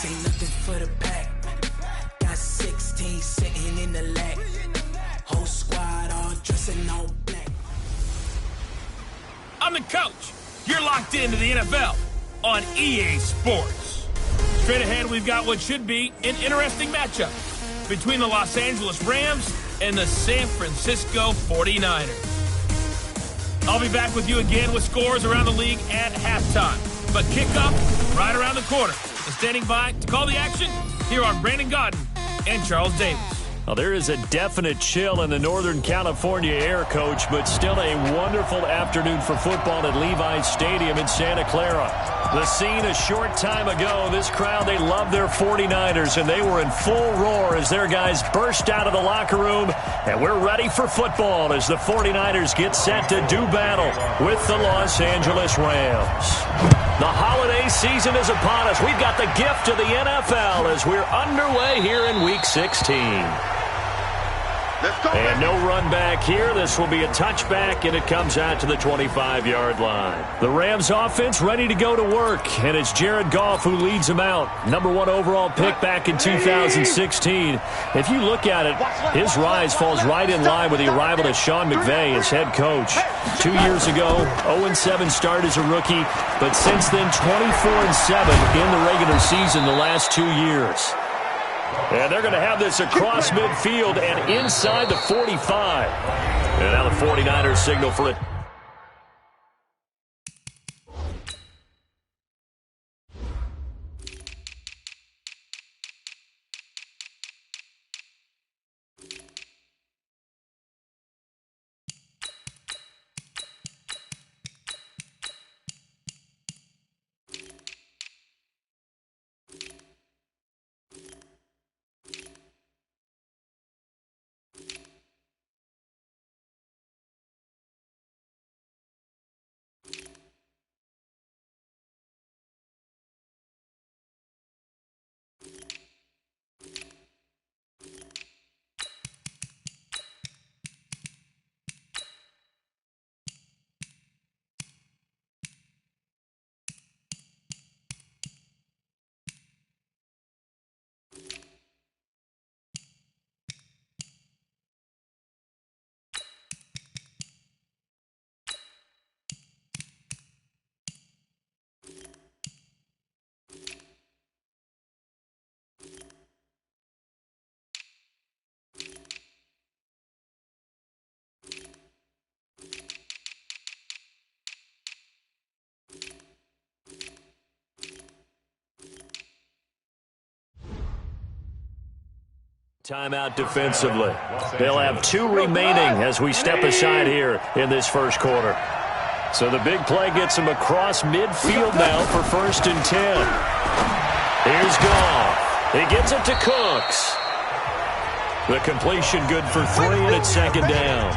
This ain't nothing for the pack. Got 16 sitting in the lag. Whole squad all dressing all black. I'm the coach. You're locked into the NFL on EA Sports. Straight ahead, we've got what should be an interesting matchup between the Los Angeles Rams and the San Francisco 49ers. I'll be back with you again with scores around the league at halftime. But kickoff right around the corner. And standing by to call the action, here are Brandon Godden and Charles Davis. Well, there is a definite chill in the Northern California air, Coach, but still a wonderful afternoon for football at Levi's Stadium in Santa Clara. The scene a short time ago, this crowd, they love their 49ers, and they were in full roar as their guys burst out of the locker room, and we're ready for football as the 49ers get set to do battle with the Los Angeles Rams. The holiday season is upon us. We've got the gift of the NFL as we're underway here in Week 16. And no run back here. This will be a touchback, and it comes out to the 25-yard line. The Rams offense ready to go to work, and it's Jared Goff who leads them out. #1 overall pick back in 2016. If you look at it, his rise falls right in line with the arrival of Sean McVay as head coach. 2 years ago, 0-7 start as a rookie, but since then 24-7 in the regular season the last 2 years. And they're going to have this across midfield and inside the 45. And now the 49ers signal for it. Timeout defensively. They'll have 2 remaining as we step aside here in this first quarter. So the big play gets him across midfield now for 1st and 10. Here's Goff. He gets it to Cooks. The completion good for 3, and it's 2nd down.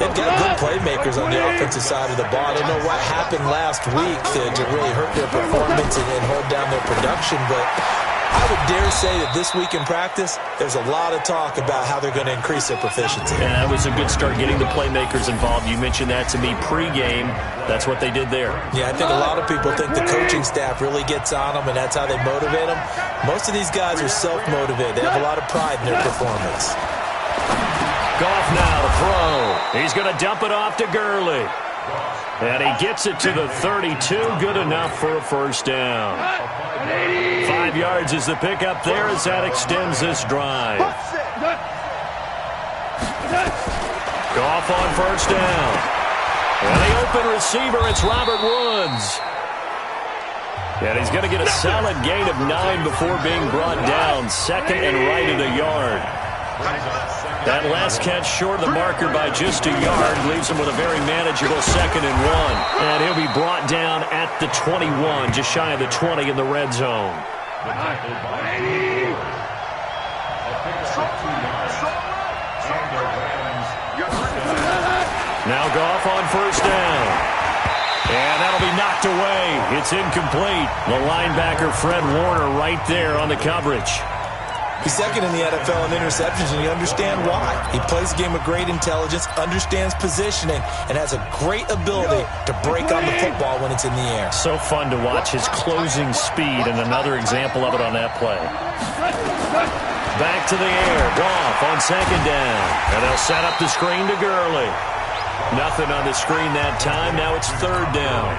They've got good playmakers on the offensive side of the ball. I don't know what happened last week to really hurt their performance and hold down their production, but I would dare say that this week in practice, there's a lot of talk about how they're going to increase their proficiency. And that was a good start getting the playmakers involved. You mentioned that to me pregame. That's what they did there. Yeah, I think a lot of people think the coaching staff really gets on them, and that's how they motivate them. Most of these guys are self-motivated. They have a lot of pride in their performance. Goff now to throw. He's going to dump it off to Gurley. And he gets it to the 32. Good enough for a 1st down. 5 yards is the pickup there as that extends this drive. Goff on 1st down. And the open receiver, it's Robert Woods. And he's going to get a solid gain of 9 before being brought down. 2nd and right at a yard. That last catch short of the marker by just a yard leaves him with a very manageable 2nd and 1. And he'll be brought down at the 21, just shy of the 20 in the red zone. Now Goff on 1st down. And that'll be knocked away. It's incomplete. The linebacker, Fred Warner, right there on the coverage. He's second in the NFL in interceptions, and you understand why. He plays a game with great intelligence, understands positioning, and has a great ability to break on the football when it's in the air. So fun to watch his closing speed, and another example of it on that play. Back to the air. Goff on second down. And they'll set up the screen to Gurley. Nothing on the screen that time. Now it's third down.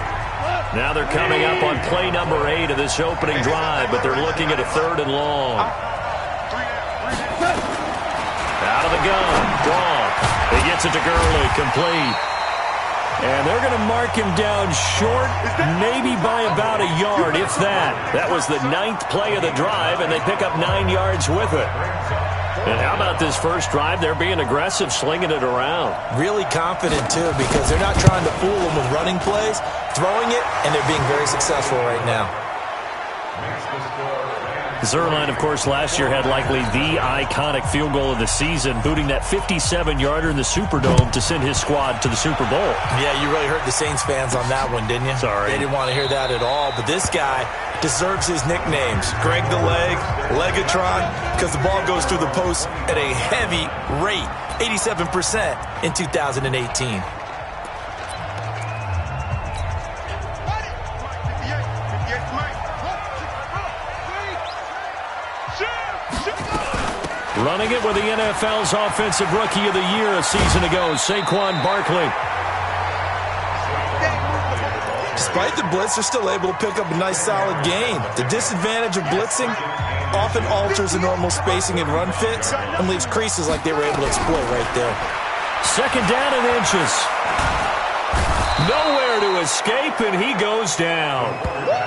Now they're coming up on play number 8 of this opening drive, but they're looking at a third and long. Out of the gun. Goff. He gets it to Gurley. Complete. And they're going to mark him down short, maybe by about a yard, if that. That was the 9th play of the drive, and they pick up 9 yards with it. And how about this first drive? They're being aggressive, slinging it around. Really confident, too, because they're not trying to fool them with running plays, throwing it, and they're being very successful right now. Zerline, of course, last year had likely the iconic field goal of the season, booting that 57-yarder in the Superdome to send his squad to the Super Bowl. Yeah, you really hurt the Saints fans on that one, didn't you? Sorry. They didn't want to hear that at all. But this guy deserves his nicknames. Greg the Leg, Legatron, because the ball goes through the post at a heavy rate, 87% in 2018. Running it with the NFL's Offensive Rookie of the Year a season ago, Saquon Barkley. Despite the blitz, they're still able to pick up a nice, solid gain. The disadvantage of blitzing often alters the normal spacing and run fits and leaves creases like they were able to exploit right there. Second down and inches. Nowhere to escape, and he goes down.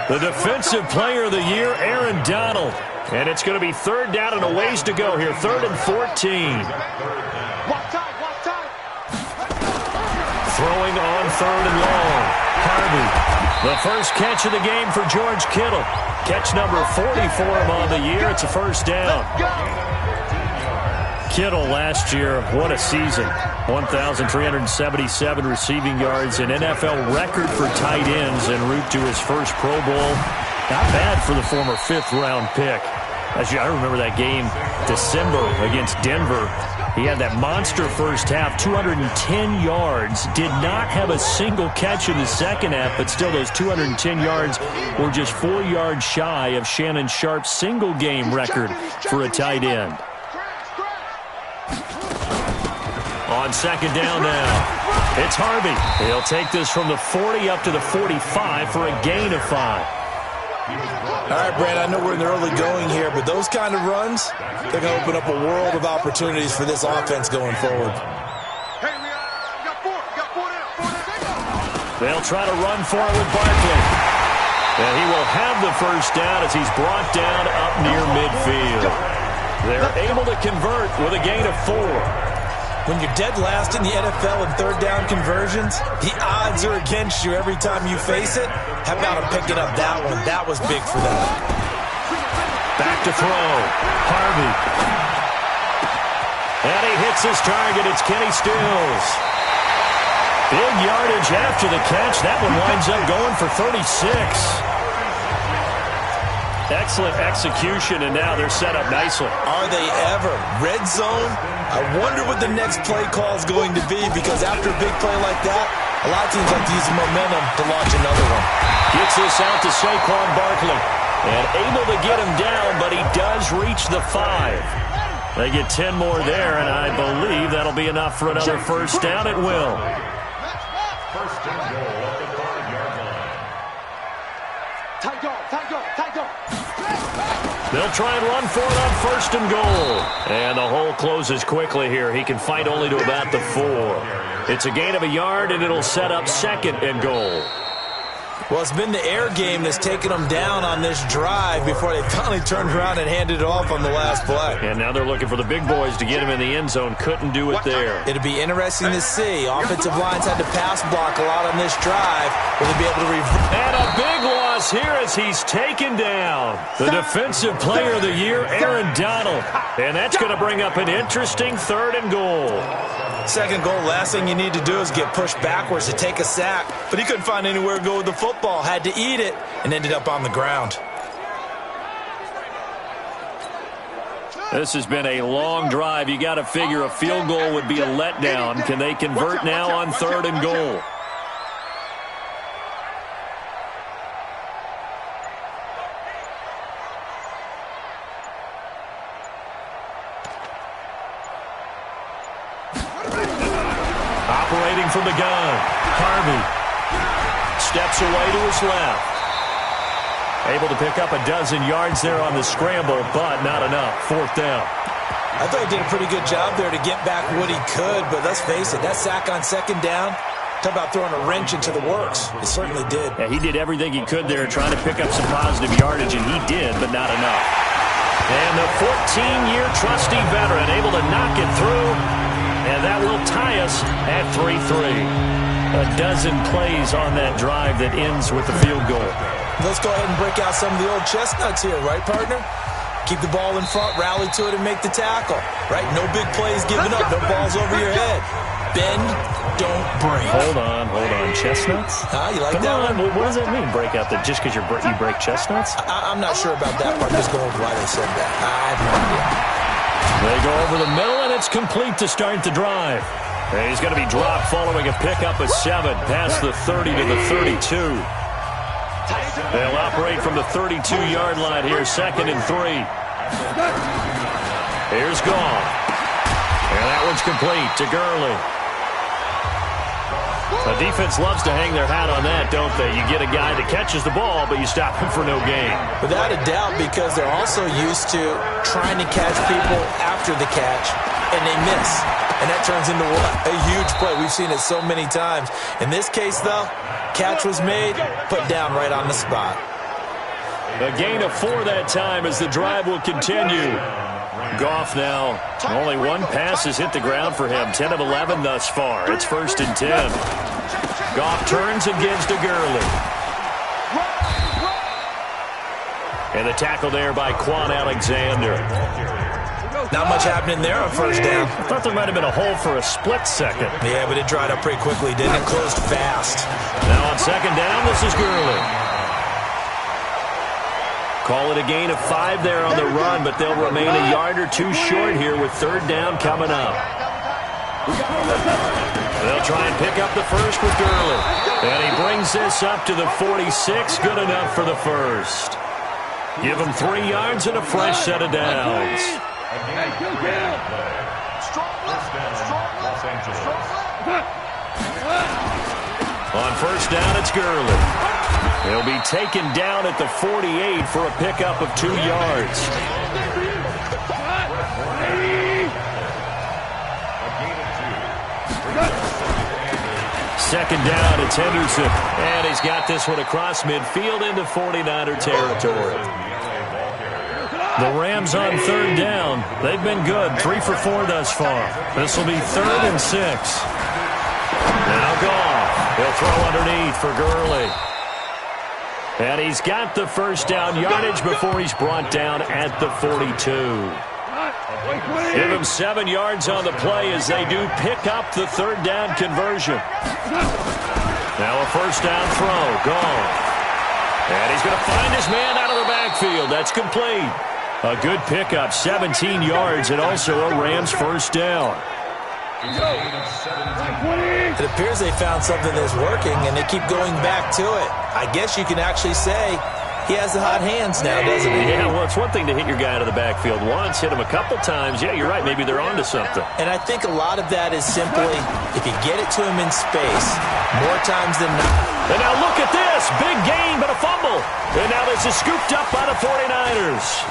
The Defensive Player of the Year, Aaron Donald. And it's going to be third down and a ways to go here. 3rd and 14. Throwing on 3rd and long. Harvey. The first catch of the game for George Kittle. Catch number 40 for him on the year. It's a first down. Kittle last year, what a season. 1,377 receiving yards, an NFL record for tight ends en route to his first Pro Bowl. Not bad for the former 5th-round pick. I remember that game, December, against Denver. He had that monster first half, 210 yards. Did not have a single catch in the second half, but still those 210 yards were just 4 yards shy of Shannon Sharp's single-game record for a tight end. On second down now, it's Harvey. He'll take this from the 40 up to the 45 for a gain of 5. All right, Brad, I know we're in the early going here, but those kind of runs, they're going to open up a world of opportunities for this offense going forward. They'll try to run for it with Barkley. And he will have the first down as he's brought down up near midfield. They're able to convert with a gain of 4. When you're dead last in the NFL in third down conversions, the odds are against you every time you face it. How about him picking up that one? That was big for them. Back to throw. Harvey. And he hits his target. It's Kenny Stills. Big yardage after the catch. That one winds up going for 36. Excellent execution, and now they're set up nicely. Are they ever? Red zone? I wonder what the next play call is going to be, because after a big play like that, a lot of teams like to use momentum to launch another one. Gets this out to Saquon Barkley. And able to get him down, but he does reach the 5. They get 10 more there, and I believe that'll be enough for another first down. It will. First and goal at the 5-yard line. Tight go. They'll try and run for it on first and goal. And the hole closes quickly here. He can fight only to about the 4. It's a gain of a yard, and it'll set up second and goal. Well, it's been the air game that's taken them down on this drive before they finally turned around and handed it off on the last play. And now they're looking for the big boys to get him in the end zone. Couldn't do it there. It'll be interesting to see. Offensive lines had to pass block a lot on this drive. Will they be able to reverse? And a big loss here as he's taken down. The Defensive Player of the Year, Aaron Donald. And that's going to bring up an interesting 3rd and goal. Second goal, last thing you need to do is get pushed backwards to take a sack. But he couldn't find anywhere to go with the football. Had to eat it and ended up on the ground. This has been a long drive. You got to figure a field goal would be a letdown. Can they convert now on 3rd and goal? Operating from the gun, Harvey steps away to his left. Able to pick up a dozen yards there on the scramble, but not enough. 4th down. I thought he did a pretty good job there to get back what he could, but let's face it, that sack on 2nd down, talk about throwing a wrench into the works. It certainly did. Yeah, he did everything he could there trying to pick up some positive yardage, and he did, but not enough. And the 14-year trusty veteran able to knock it through, and that will tie us at 3-3. A dozen plays on that drive that ends with the field goal. Let's go ahead and break out some of the old chestnuts here, right, partner? Keep the ball in front, rally to it, and make the tackle, right? No big plays given up, no balls over your head. Bend, don't break. Hold on. Chestnuts? You like that one? What does that mean, break out? That just because you break chestnuts? I'm not sure about that part. Just going with why they said that. I have no idea. They go over the middle, and it's complete to start the drive. And he's going to be dropped following a pickup of 7 past the 30 to the 32. They'll operate from the 32-yard line here, 2nd and 3. Here's Goff. And that one's complete to Gurley. The defense loves to hang their hat on that, don't they? You get a guy that catches the ball, but you stop him for no gain. Without a doubt, because they're also used to trying to catch people after the catch, and they miss. And that turns into what? A huge play. We've seen it so many times. In this case, though, catch was made, put down right on the spot. A gain of 4 that time as the drive will continue. Goff now, only 1 pass has hit the ground for him. 10 of 11 thus far. It's 1st and 10. Goff turns and gives to Gurley. And the tackle there by Quan Alexander. Not much happening there on 1st down. I thought there might have been a hole for a split second. Yeah, but it dried up pretty quickly, didn't it? Closed fast. Now on 2nd down, this is Gurley. Call it a gain of 5 there on the run, but they'll remain a yard or 2 short here with 3rd down coming up. They'll try and pick up the first with Gurley. And he brings this up to the 46. Good enough for the first. Give him 3 yards and a fresh set of downs. On 1st down, it's Gurley. He'll be taken down at the 48 for a pickup of 2 yards. Second down, it's Henderson. And he's got this one across midfield into 49er territory. The Rams on 3rd down. They've been good. 3 for 4 thus far. This will be 3rd and 6. Now Goff. He'll throw underneath for Gurley. And he's got the 1st down yardage before he's brought down at the 42. Give him 7 yards on the play as they do pick up the 3rd down conversion. Now a 1st down throw. Goff. And he's going to find his man out of the backfield. That's complete. A good pickup, 17 yards, and also a Rams 1st down. It appears they found something that's working, and they keep going back to it. I guess you can actually say he has the hot hands now, doesn't he? Yeah, well, it's one thing to hit your guy out of the backfield once, hit him a couple times. Yeah, you're right. Maybe they're onto something. And I think a lot of that is simply if you get it to him in space, more times than not. And now look at this. Big gain, but a fumble. And now this is scooped up by the 49ers.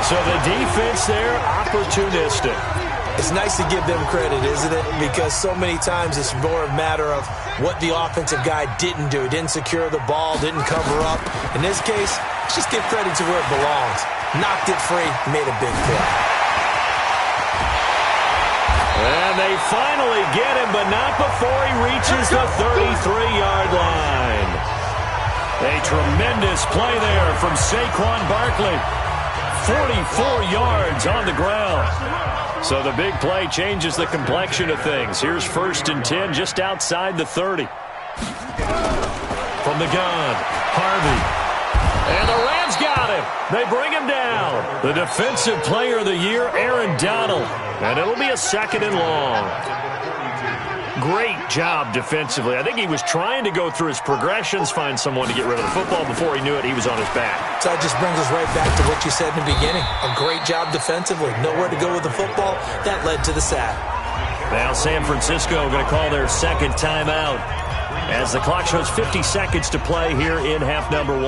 So the defense there, opportunistic. It's nice to give them credit, isn't it? Because so many times it's more a matter of what the offensive guy didn't do. He didn't secure the ball, didn't cover up. In this case, let's just give credit to where it belongs. Knocked it free, made a big play. And they finally get him, but not before he reaches the 33-yard line. A tremendous play there from Saquon Barkley. 44 yards on the ground. So the big play changes the complexion of things. Here's 1st and 10 just outside the 30. From the gun, Harvey. And the Rams got him. They bring him down. The Defensive Player of the Year, Aaron Donald. And it'll be a 2nd and long. Great job defensively. I think he was trying to go through his progressions, find someone to get rid of the football. Before he knew it, he was on his back. So that just brings us right back to what you said in the beginning. A great job defensively. Nowhere to go with the football. That led to the sack. Now San Francisco going to call their 2nd timeout as the clock shows 50 seconds to play here in half number 1.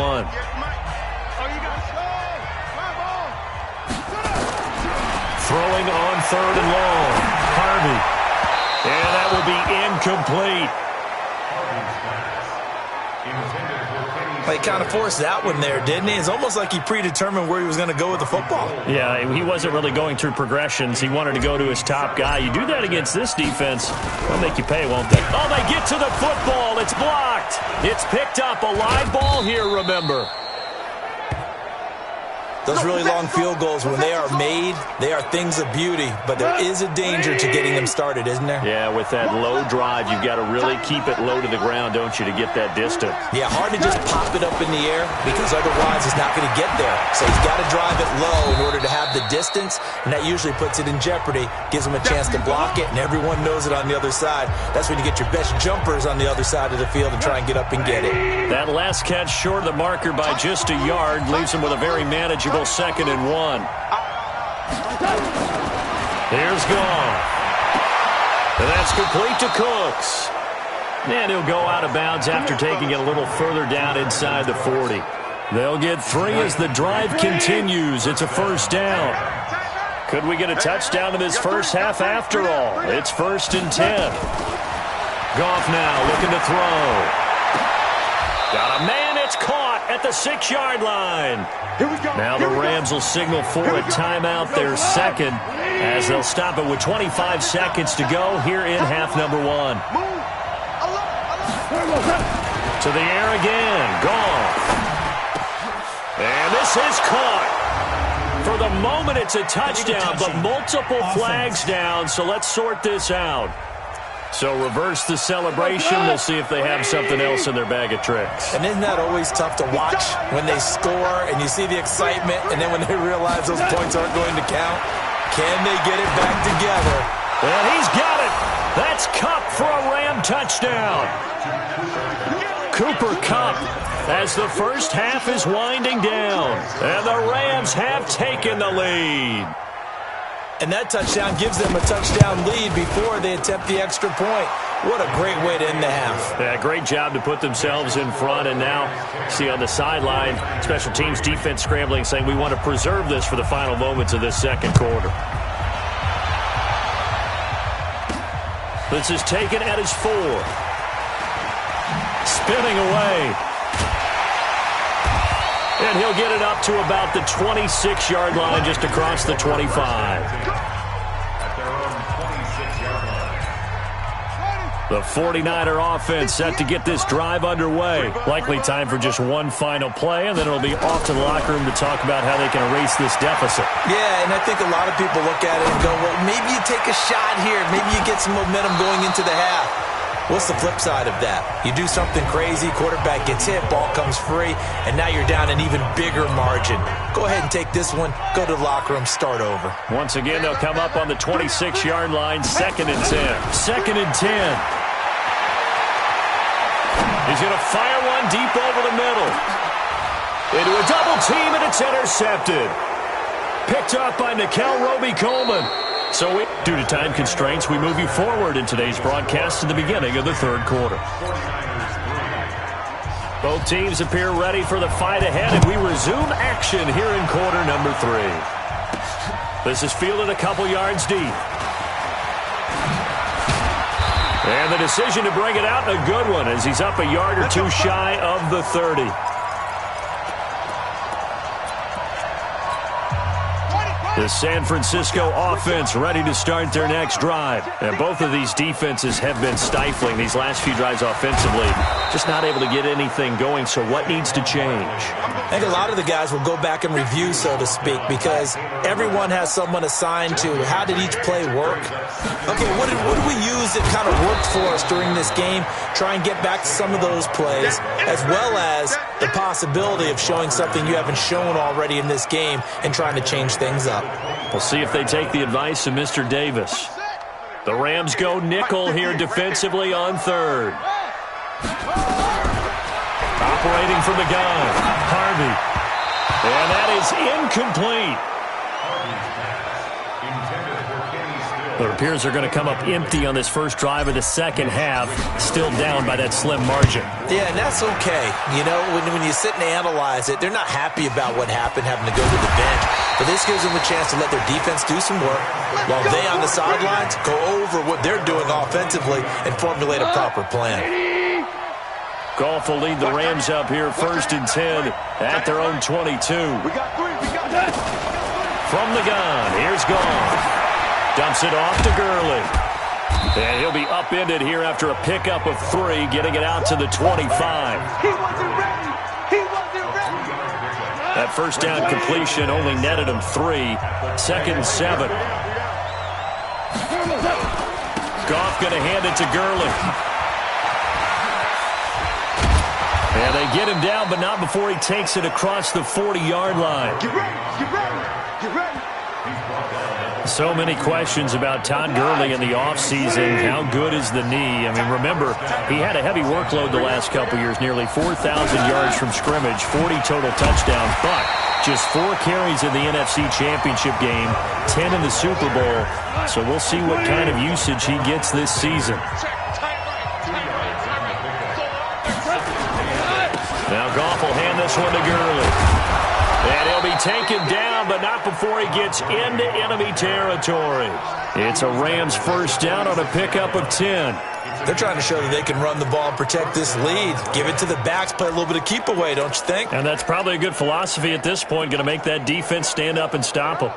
Throwing on 3rd and long. Harvey. And that will be incomplete. He kind of forced that one there, didn't he? It's almost like he predetermined where he was going to go with the football. Yeah, he wasn't really going through progressions. He wanted to go to his top guy. You do that against this defense, they'll make you pay, won't they? Oh, they get to the football. It's blocked. It's picked up. A live ball here, remember. Those really long field goals, when they are made, they are things of beauty. But there is a danger to getting them started, isn't there? Yeah, with that low drive, you've got to really keep it low to the ground, don't you, to get that distance. Yeah, hard to just pop it up in the air because otherwise it's not going to get there. So he's got to drive it low in order to have the distance, and that usually puts it in jeopardy, gives him a chance to block it, and everyone knows it on the other side. That's when you get your best jumpers on the other side of the field and try and get up and get it. That last catch short of the marker by just a yard leaves him with a very manageable 2nd and 1. Here's Goff. And that's complete to Cooks. And he'll go out of bounds after taking it a little further down inside the 40. They'll get 3 as the drive continues. It's a 1st down. Could we get a touchdown in this first half after all? It's 1st and 10. Goff now looking to throw. Got a man, it's caught at the 6-yard line. Now the Rams will signal for a timeout, their 2nd, as they'll stop it with 25 seconds to go here in half number 1. To the air again, Goff. And this is caught. For the moment, it's a touchdown, but multiple flags down, so let's sort this out. So reverse the celebration. We'll see if they have something else in their bag of tricks. And isn't that always tough to watch when they score and you see the excitement, and then when they realize those points aren't going to count? Can they get it back together? And he's got it. That's Kupp for a Ram touchdown. Cooper Kupp as the first half is winding down. And the Rams have taken the lead. And that touchdown gives them a touchdown lead before they attempt the extra point. What a great way to end the half. Yeah, great job to put themselves in front. And now, see on the sideline, special teams defense scrambling, saying we want to preserve this for the final moments of this 2nd quarter. This is taken at his 4. Spinning away. And he'll get it up to about the 26-yard line, just across the 25. The 49er offense set to get this drive underway. Likely time for just one final play, and then it'll be off to the locker room to talk about how they can erase this deficit. Yeah, and I think a lot of people look at it and go, well, maybe you take a shot here. Maybe you get some momentum going into the half. What's the flip side of that? You do something crazy, quarterback gets hit, ball comes free, and now you're down an even bigger margin. Go ahead and take this one, go to the locker room, start over. Once again, they'll come up on the 26-yard line, 2nd and 10. 2nd and 10. He's going to fire one deep over the middle. Into a double team, and it's intercepted. Picked up by Nickel Roby-Coleman. So due to time constraints, we move you forward in today's broadcast to the beginning of the 3rd quarter. Both teams appear ready for the fight ahead, and we resume action here in quarter number 3. This is fielded a couple yards deep. And the decision to bring it out, a good one, as he's up a yard or two shy of the 30. The San Francisco offense ready to start their next drive. And both of these defenses have been stifling these last few drives offensively. Just not able to get anything going, so what needs to change? I think a lot of the guys will go back and review, so to speak, because everyone has someone assigned to how did each play work. Okay, what did we use that kind of worked for us during this game? Try and get back to some of those plays, as well as the possibility of showing something you haven't shown already in this game and trying to change things up. We'll see if they take the advice of Mr. Davis. The Rams go nickel here defensively on third. Operating from the gun, Harvey. And that is incomplete. It appears they're going to come up empty on this first drive of the second half, still down by that slim margin. Yeah, and that's okay. You know, when you sit and analyze it, they're not happy about what happened, having to go to the bench. But this gives them a chance to let their defense do some work while they on the sidelines go over what they're doing offensively and formulate a proper plan. Goff will lead the Rams up here 1st and 10 at their own 22. From the gun, here's Goff. Dumps it off to Gurley. And he'll be upended here after a pickup of 3, getting it out to the 25. He wasn't ready. He wasn't ready. That first down completion only netted him 3. 2nd and 7. Goff going to hand it to Gurley. And they get him down, but not before he takes it across the 40-yard line. Get ready. Get ready. Get ready. So many questions about Todd Gurley in the offseason. How good is the knee? I mean, remember, he had a heavy workload the last couple years, nearly 4,000 yards from scrimmage, 40 total touchdowns, but just 4 carries in the NFC Championship game, 10 in the Super Bowl. So we'll see what kind of usage he gets this season. Now Goff will hand this one to Gurley. And he'll be taken down, but not before he gets into enemy territory. It's a Rams first down on a pickup of 10. They're trying to show that they can run the ball and protect this lead. Give it to the backs, play a little bit of keep away, don't you think? And that's probably a good philosophy at this point, going to make that defense stand up and stop them.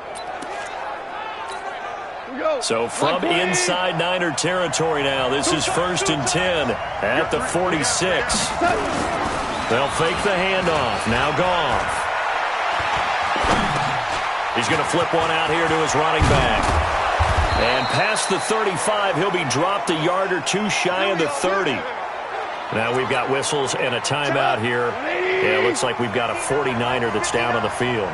So from inside Niner territory now, this is 1st and 10 at the 46. They'll fake the handoff. Now Goff. He's going to flip one out here to his running back. And past the 35, he'll be dropped a yard or 2 shy of the 30. Now we've got whistles and a timeout here. Yeah, it looks like we've got a 49er that's down on the field.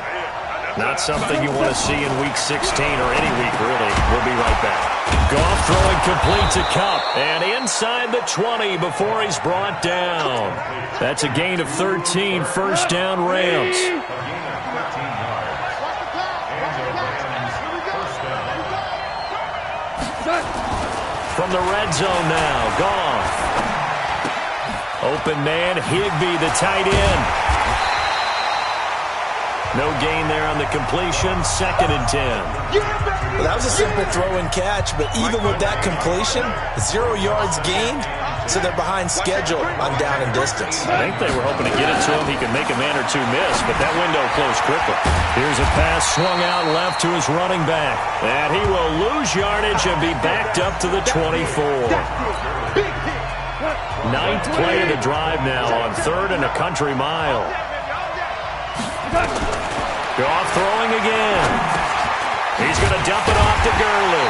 Not something you want to see in Week 16 or any week, really. We'll be right back. Goff throwing complete to Kupp. And inside the 20 before he's brought down. That's a gain of 13, first down Rams. From the red zone now, Goff. Open man, Higbee, the tight end. No gain there on the completion, 2nd and 10. Well, that was a simple throw and catch, but even with that completion, 0 yards gained, so they're behind schedule on down and distance. I think they were hoping to get it to him. He could make a man or 2 miss, but that window closed quickly. Here's a pass swung out left to his running back. And he will lose yardage and be backed up to the 24. 9th play of the drive now on 3rd and a country mile. Goff throwing again. He's going to dump it off to Gurley.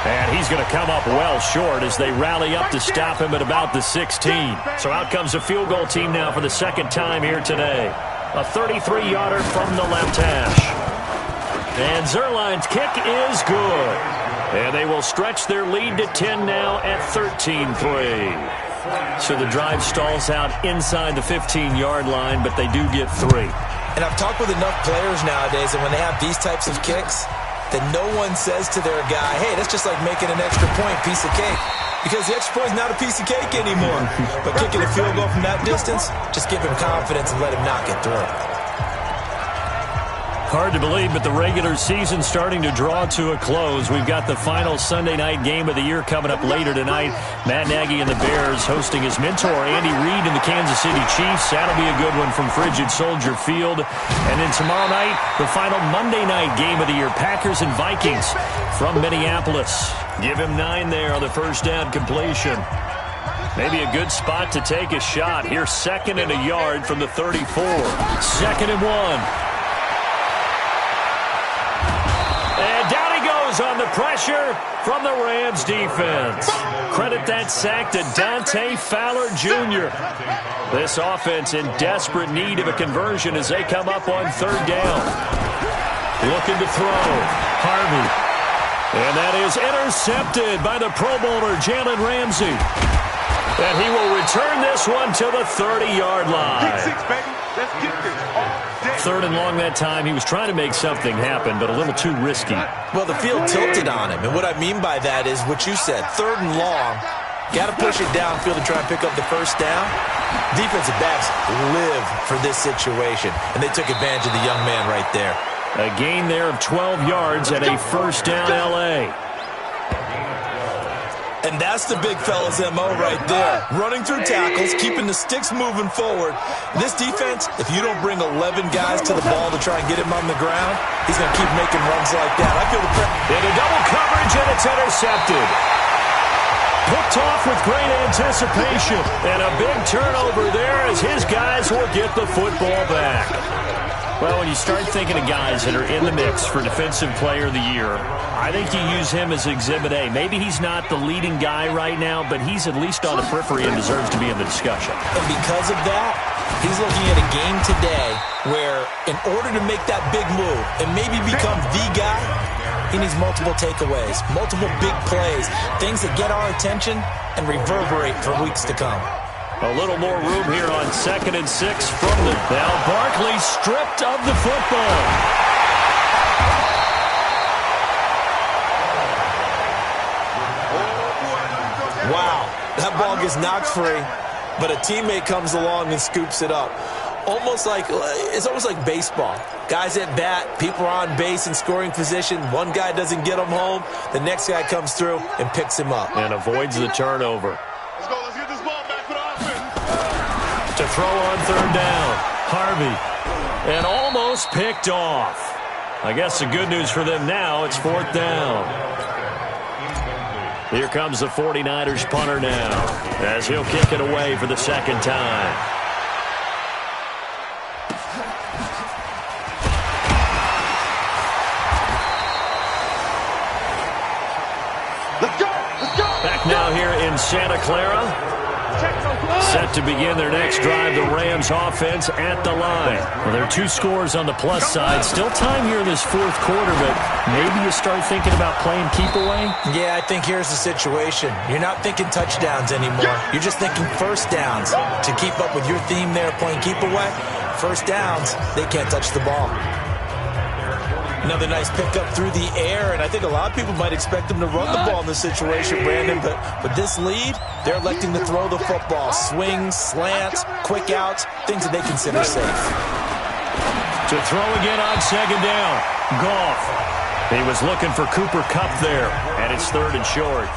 And he's going to come up well short as they rally up to stop him at about the 16. So out comes a field goal team now for the 2nd time here today. A 33-yarder from the left hash. And Zerline's kick is good. And they will stretch their lead to 10 now at 13-3. So the drive stalls out inside the 15-yard line, but they do get 3. And I've talked with enough players nowadays, and when they have these types of kicks, that no one says to their guy, hey, that's just like making an extra point, piece of cake. Because the extra point is not a piece of cake anymore. But kicking a field goal from that distance, just give him confidence and let him knock it through. Hard to believe, but the regular season's starting to draw to a close. We've got the final Sunday night game of the year coming up later tonight. Matt Nagy and the Bears hosting his mentor, Andy Reid, and the Kansas City Chiefs. That'll be a good one from Frigid Soldier Field. And then tomorrow night, the final Monday night game of the year, Packers and Vikings from Minneapolis. Give him 9 there on the first down completion. Maybe a good spot to take a shot. Here's 2nd and a yard from the 34. 2nd and 1. And down he goes on the pressure from the Rams defense. Credit that sack to Dante Fowler Jr. This offense in desperate need of a conversion as they come up on 3rd down. Looking to throw. Harvey. And that is intercepted by the Pro Bowler Jalen Ramsey. And he will return this one to the 30-yard line. Kick 6, baby. Let's get this all day. 3rd and long that time. He was trying to make something happen, but a little too risky. Well, the field tilted on him. And what I mean by that is what you said. 3rd and long. Got to push it downfield to try and pick up the first down. Defensive backs live for this situation. And they took advantage of the young man right there. A gain there of 12 yards and a first down L.A. And that's the big fella's M.O. right there. Running through tackles, keeping the sticks moving forward. This defense, if you don't bring 11 guys to the ball to try and get him on the ground, he's going to keep making runs like that. I feel the pressure. Into double coverage, and it's intercepted. Picked off with great anticipation. And a big turnover there as his guys will get the football back. Well, when you start thinking of guys that are in the mix for Defensive Player of the Year, I think you use him as Exhibit A. Maybe he's not the leading guy right now, but he's at least on the periphery and deserves to be in the discussion. And because of that, he's looking at a game today where in order to make that big move and maybe become the guy, he needs multiple takeaways, multiple big plays, things that get our attention and reverberate for weeks to come. A little more room here on 2nd and 6 from the... Now Barkley stripped of the football. Wow, that ball gets knocked free, but a teammate comes along and scoops it up. It's almost like baseball. Guys at bat, people are on base in scoring position. One guy doesn't get him home. The next guy comes through and picks him up. And avoids the turnover. Let's go. Let's get this ball back for the offense. To throw on 3rd down. Harvey. And almost picked off. I guess the good news for them now, it's 4th down. Here comes the 49ers punter now as he'll kick it away for the 2nd time. Let's go. Let's go. Back now here in Santa Clara. Set to begin their next drive, the Rams offense at the line. Well, there are 2 scores on the plus side. Still time here in this 4th quarter, but maybe you start thinking about playing keep away? Yeah, I think here's the situation. You're not thinking touchdowns anymore. You're just thinking first downs. To keep up with your theme there, playing keep away, first downs, they can't touch the ball. Another nice pickup through the air, and I think a lot of people might expect them to run the ball in this situation, Brandon, but with this lead, they're electing to throw the football. Swings, slants, quick outs, things that they consider safe. To throw again on 2nd down. Goff. He was looking for Cooper Kupp there, and it's 3rd and short.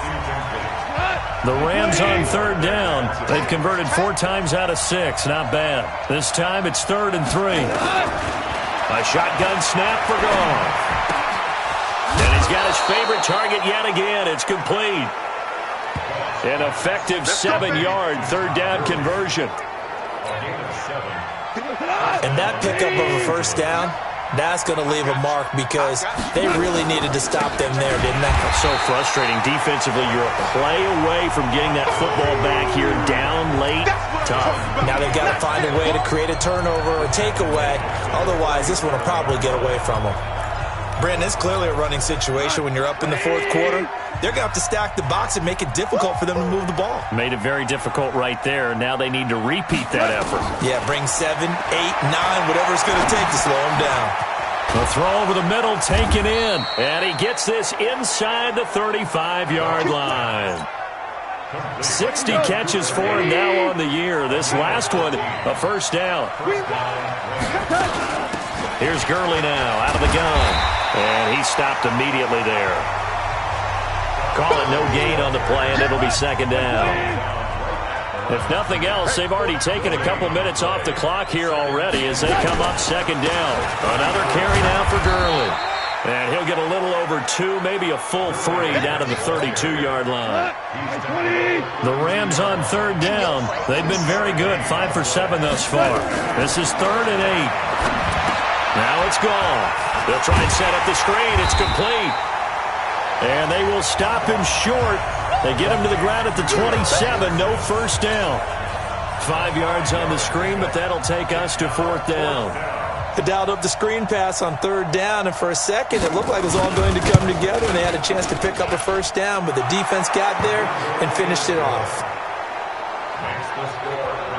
The Rams on 3rd down. They've converted 4 times out of 6. Not bad. This time it's 3rd and 3. A shotgun snap for Goff. And he's got his favorite target yet again. It's complete. An effective 7-yard 3rd down conversion. And that pickup of a first down, that's going to leave a mark because they really needed to stop them there, didn't they? So frustrating. Defensively, you're a play away from getting that football back here down late. Tough. Now they've got to find a way to create a turnover or a takeaway. Otherwise, this one will probably get away from them. Brandon, it's clearly a running situation when you're up in the 4th quarter. They're going to have to stack the box and make it difficult for them to move the ball. Made it very difficult right there. Now they need to repeat that effort. Yeah, bring 7, 8, 9, whatever it's going to take to slow them down. The throw over the middle taken in. And he gets this inside the 35-yard line. 60 catches for him now on the year. This last one, a first down. Here's Gurley now out of the gun. And he stopped immediately there. Call it no gain on the play, and it'll be second down. If nothing else, they've already taken a couple minutes off the clock here already as they come up second down. Another carry now for Gurley. And he'll get a little over 2, maybe a full 3 down to the 32-yard line. The Rams on third down. They've been very good, 5 for 7 thus far. This is 3rd and 8. Now it's gone. They'll try and set up the screen. It's complete. And they will stop him short. They get him to the ground at the 27. No first down. 5 yards on the screen, but that'll take us to 4th down. They dialed up the screen pass on 3rd down, and for a second it looked like it was all going to come together, and they had a chance to pick up a first down, but the defense got there and finished it off.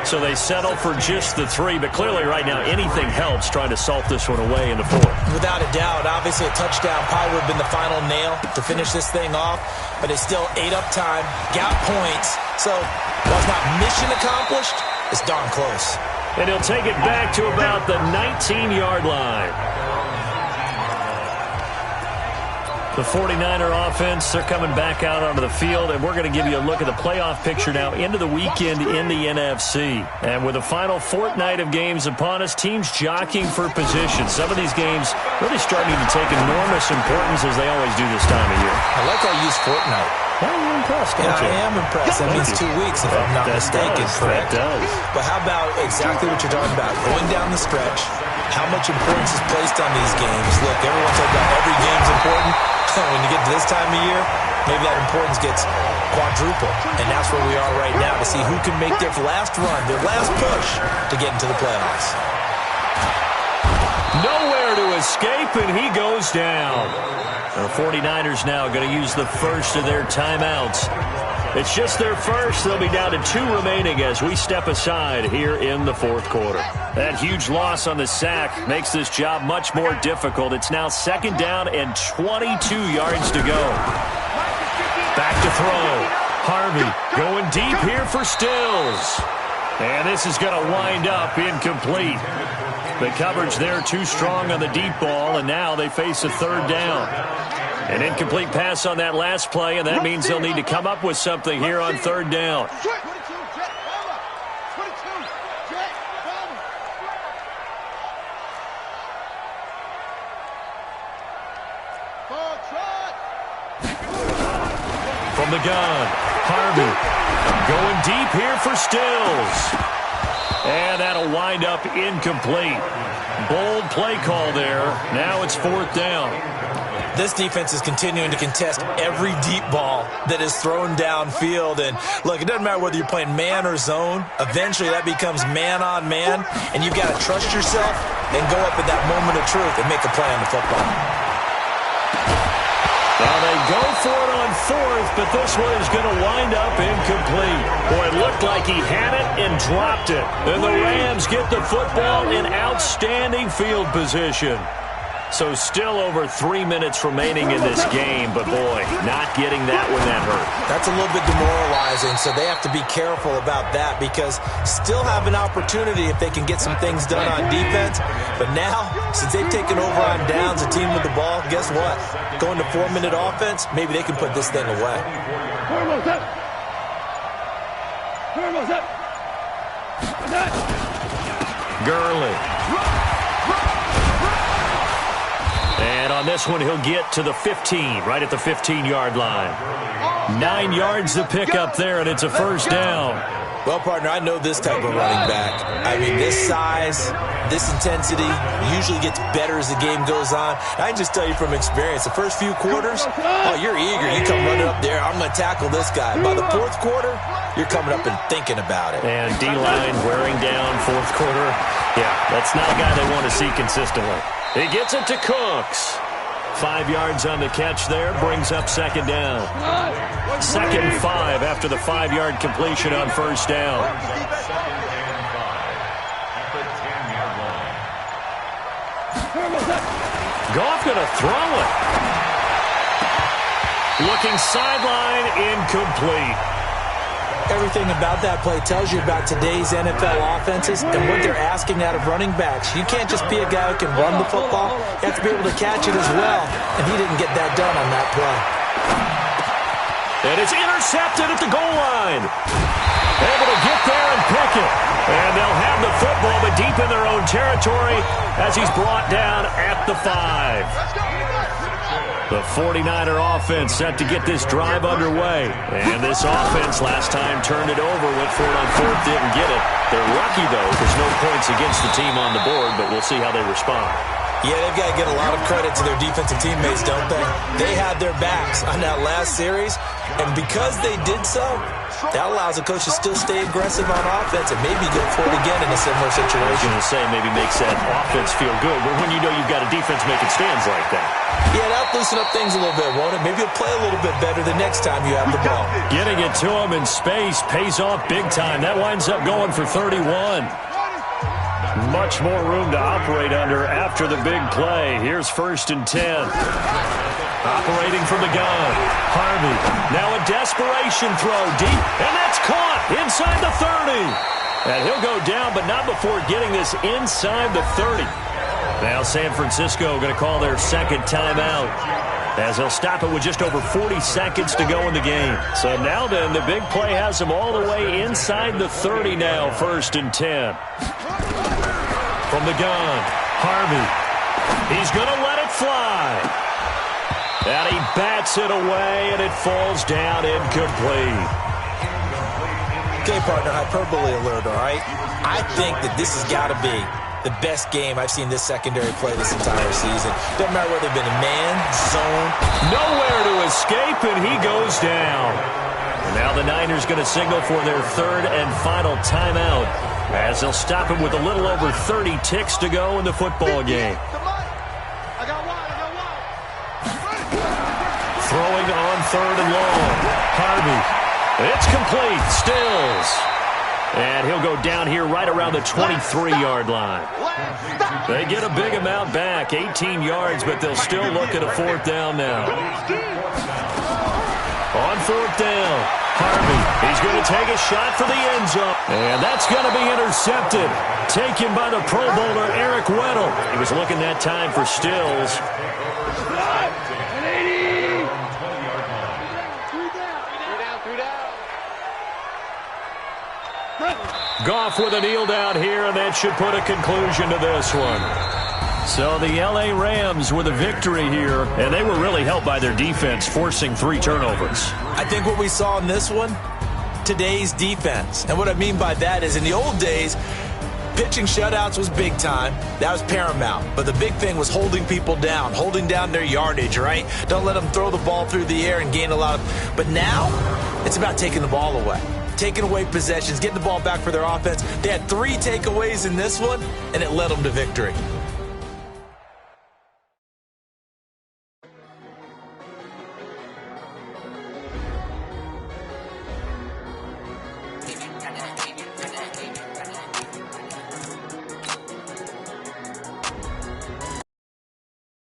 So they settle for just the 3, but clearly right now anything helps trying to salt this one away in the 4th. Without a doubt, obviously a touchdown probably would have been the final nail to finish this thing off, but it's still ate up time, got points, so while it's not mission accomplished, it's darn close. And he'll take it back to about the 19-yard line. The 49er offense, they're coming back out onto the field, and we're going to give you a look at the playoff picture now into the weekend in the NFC. And with the final fortnight of games upon us, teams jockeying for position. Some of these games really starting to take enormous importance as they always do this time of year. I like how you use fortnight. Well, you're impressed, Yeah, aren't you? I am impressed. That means 2 weeks, if I'm not mistaken, correct? That does. But how about exactly what you're talking about? Going down the stretch, how much importance is placed on these games? Look, everyone's talking about every game's important. When you get to this time of year, maybe that importance gets quadrupled. And that's where we are right now to see who can make their last run, their last push to get into the playoffs. Nowhere to escape, and he goes down. The 49ers now going to use the first of their timeouts. It's just their first. They'll be down to 2 remaining as we step aside here in the 4th quarter. That huge loss on the sack makes this job much more difficult. It's now 2nd down and 22 yards to go. Back to throw. Harvey going deep here for Stills. And this is going to wind up incomplete. The coverage there too strong on the deep ball, and now they face a 3rd down. An incomplete pass on that last play, and that means they'll need to come up with something here on 3rd down. From the gun, Harvey going deep here for Stills. And that'll wind up incomplete. Bold play call there. Now it's 4th down. This defense is continuing to contest every deep ball that is thrown downfield. And look, it doesn't matter whether you're playing man or zone. Eventually that becomes man on man. And you've got to trust yourself and go up at that moment of truth and make a play on the football. Well, they go for it on 4th, but this one is going to wind up incomplete. Boy, it looked like he had it and dropped it. And the Rams get the football in outstanding field position. So still over 3 minutes remaining in this game, but boy, not getting that when that hurt. That's a little bit demoralizing, so they have to be careful about that because still have an opportunity if they can get some things done on defense. But now, since they've taken over on downs, a team with the ball, guess what? Going to 4-minute offense, maybe they can put this thing away. Gurley. And on this one, he'll get to the 15, right at the 15-yard line. 9 yards to pick up there, and it's a first down. Well, partner, I know this type of running back. I mean, this size, this intensity usually gets better as the game goes on. I can just tell you from experience, the first few quarters, oh, you're eager. You come running up there, I'm going to tackle this guy. By the 4th quarter, you're coming up and thinking about it. And D-line wearing down 4th quarter. Yeah, that's not a guy they want to see consistently. He gets it to Cooks. 5 yards on the catch there, brings up 2nd down. 2nd and 5 after the 5-yard completion on first down. Goff going to throw it. Looking sideline, incomplete. Everything about that play tells you about today's NFL offenses and what they're asking out of running backs. You can't just be a guy who can run the football. You have to be able to catch it as well, and he didn't get that done on that play. And it's intercepted at the goal line. Able to get there and pick it. And they'll have the football, but deep in their own territory as he's brought down at the 5. The 49er offense set to get this drive underway. And this offense last time turned it over, went for it on fourth, didn't get it. They're lucky, though. There's no points against the team on the board, but we'll see how they respond. Yeah, they've got to get a lot of credit to their defensive teammates, don't they? They had their backs on that last series, and because they did so, that allows the coach to still stay aggressive on offense and maybe go for it again in a similar situation. I was going to say maybe makes that offense feel good, but when you know you've got a defense making stands like that. Yeah, that'll loosen up things a little bit, won't it? Maybe you'll play a little bit better the next time you have the ball. Getting it to him in space pays off big time. That winds up going for 31. Much more room to operate under after the big play. Here's 1st and 10. Operating from the gun. Harvey. Now a desperation throw deep, and that's caught inside the 30. And he'll go down, but not before getting this inside the 30. Now San Francisco going to call their second timeout, as they'll stop it with just over 40 seconds to go in the game. So now then, the big play has them all the way inside the 30 now, 1st and 10. From the gun, Harvey. He's going to let it fly. And he bats it away, and it falls down incomplete. Okay, partner, hyperbole alert, all right? I think that this has got to be the best game I've seen this secondary play this entire season. Doesn't matter whether they've been in man, zone. Nowhere to escape, and he goes down. And now the Niners going to signal for their 3rd and final timeout, as they'll stop him with a little over 30 ticks to go in the football game. Throwing on 3rd and long. Harvey. It's complete. Stills. And he'll go down here right around the 23-yard line. They get a big amount back, 18 yards, but they'll still look at a 4th down now. On 4th down, Harvey. He's going to take a shot for the end zone. And that's going to be intercepted. Taken by the Pro Bowler, Eric Weddle. He was looking that time for Stills. Goff with a kneel down here, and that should put a conclusion to this one. So the L.A. Rams with a victory here, and they were really helped by their defense, forcing 3 turnovers. I think what we saw in this one, today's defense. And what I mean by that is in the old days, pitching shutouts was big time. That was paramount. But the big thing was holding people down, holding down their yardage, right? Don't let them throw the ball through the air and gain a lot of... But now, it's about taking the ball away. Taking away possessions, getting the ball back for their offense. They had 3 takeaways in this one, and it led them to victory.